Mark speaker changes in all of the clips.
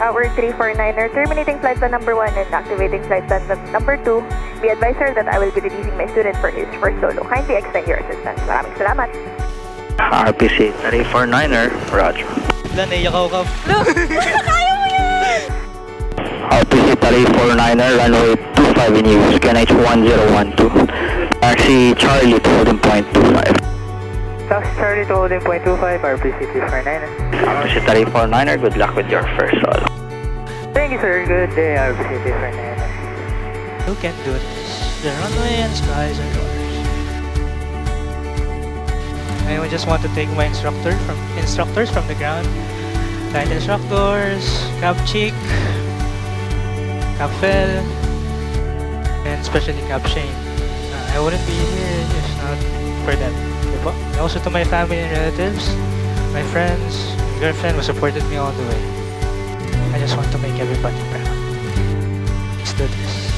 Speaker 1: Tower 349er, terminating flight plan number 1 and activating flight plan number 2. Be advised, sir, that I will be releasing my student for his first solo. Kindly extend your assistance. Maraming salamat.
Speaker 2: RPC 349er, roger.
Speaker 3: Wala, naiyak ako ka.
Speaker 1: Kaya mo yan!
Speaker 2: RPC 349er, runway 25 in use, QNH 1012. Taxi Charlie to holding point 25.
Speaker 3: Taxi Charlie to holding point 25, RPC 349er.
Speaker 2: RPC 349er, good luck with your first solo.
Speaker 3: Thank you, sir. Good day, RPC 349er.
Speaker 4: You can do this. The runway and skies are yours. I would just want to thank my instructors from the ground. Flight instructors, Cap Chick, Cap Fel, and especially Cap Shane. I wouldn't be here if not for them. Diba? Also to my family and relatives, my friends, my girlfriend who supported me all the way. I just want to make everybody proud. Let's do this.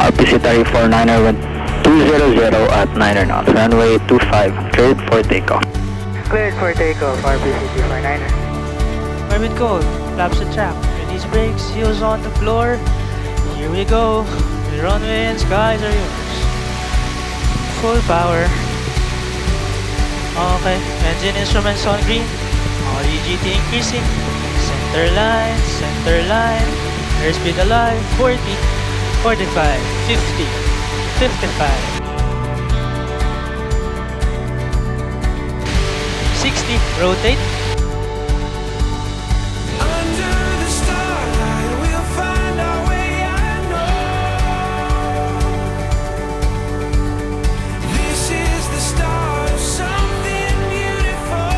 Speaker 2: RPC 349er went 200 at 9 knots, runway 25, cleared for takeoff.
Speaker 3: Cleared for takeoff, RPC 349er.
Speaker 4: Orbit code, flaps the track, release brakes, heels on the floor. Here we go. The runway and skies are yours. Full power. Okay, engine instruments on green. All EGT increasing. Center line. Airspeed alive. 40, 45, 50, 55. 60, rotate.
Speaker 5: Under the starlight, we'll find our way, I know. This is the start of something beautiful.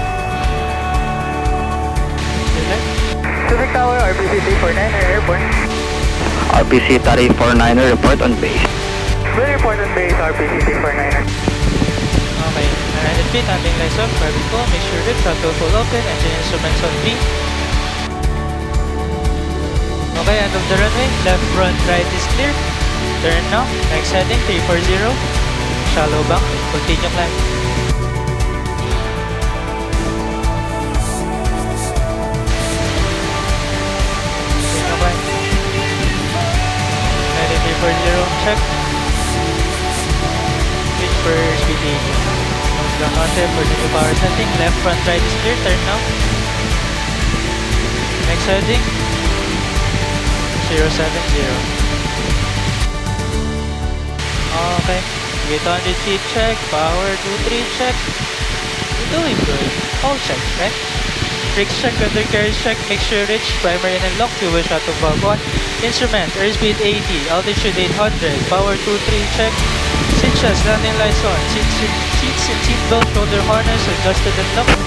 Speaker 3: Pacific Tower, RPC 349er, airborne.
Speaker 2: RPC 349er, report on base.
Speaker 3: Will report on base, RPC 349er.
Speaker 4: Okay, 900 feet, handling lights off, orbit call, make sure the throttle full open, engine instruments on green. Okay, end of the runway, left front right is clear. Turn now, next heading 340. Shallow bank, continue climb. Continue climb. Heading 340, check. Switch for speed 80. Nose down contact for the new power setting. Left front right is clear, turn now. Next heading 070. Okay, 800 feet check, power 23 check. You're doing good. All check, right? Brakes check, undercarriage check, mixture rich, primary and unlock, fuel shot of valve 1. Instrument, airspeed 80, altitude 800, power 23 check. Cinches, landing lights on, seats and seat belt, shoulder harness, adjusted and locked.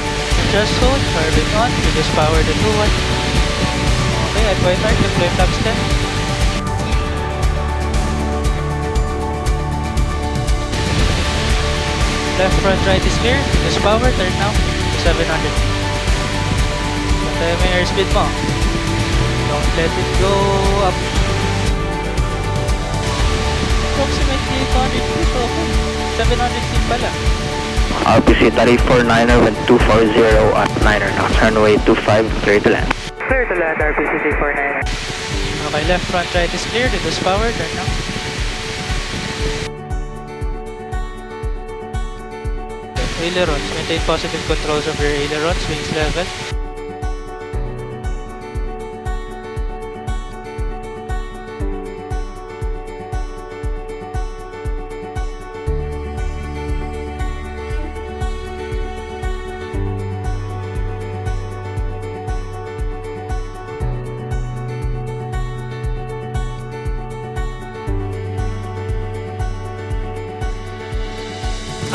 Speaker 4: Adjust hold, turbine on, reduce power to 2-1. Okay, at white arc, deploy flaps 10. Left front right is clear, reduce power, turn now to 700 feet. Pantay mo yung airspeed mo. Don't let it go up. Approximately 800 feet, okay. 700 feet pala.
Speaker 2: RPC 349er went 240 at 9 knots, runway 25, clear to land.
Speaker 3: Clear to land, RPC 349er.
Speaker 4: Okay, left front right is clear, reduce power, turn now. Ailerons, maintain positive controls of your ailerons, wings level.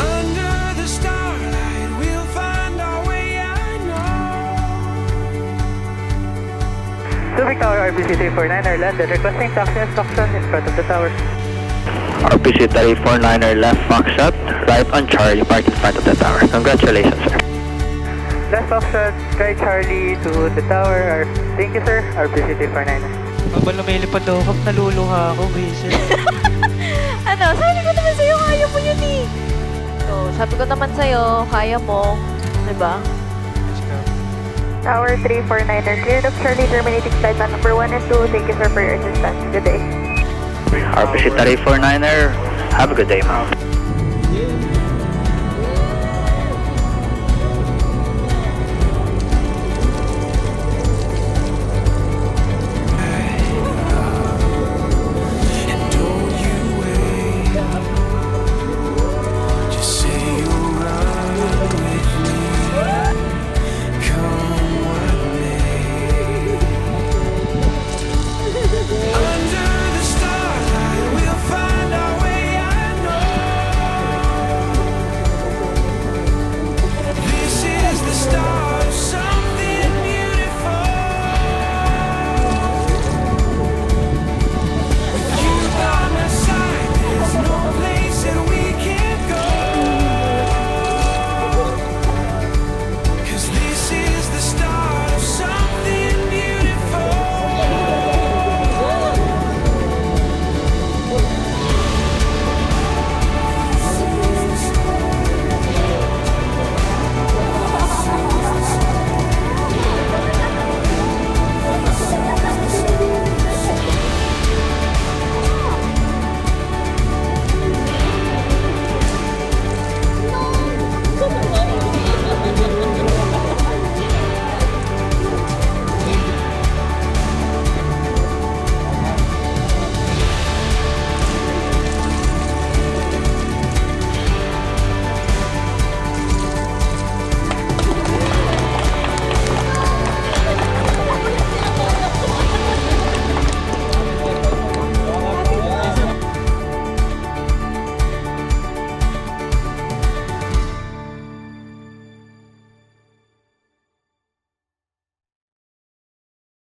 Speaker 5: Under the starlight, we'll find our way, I know.
Speaker 3: Pacific Tower, RPC 349er, landed, requesting taxi instruction in front of the tower.
Speaker 2: RPC 349er, left Foxtrot, right on Charlie, park in front of the tower. Congratulations, sir.
Speaker 3: Left option, right Charlie to the tower. Thank you, sir, RPC 349er.
Speaker 4: Habang lumilipad daw ako, naluluha ako, Hazel.
Speaker 1: Ano, sabi ko naman sa'yo, kaya mo yun eh. So, sabi ko naman sa'yo, kaya mo. Diba?
Speaker 4: Let's go.
Speaker 1: Tower 349er, cleared of Charlie, terminating flight on number 1 and 2. Thank you, sir, for your assistance. Good day.
Speaker 2: RPC 349er, have a good day, ma'am.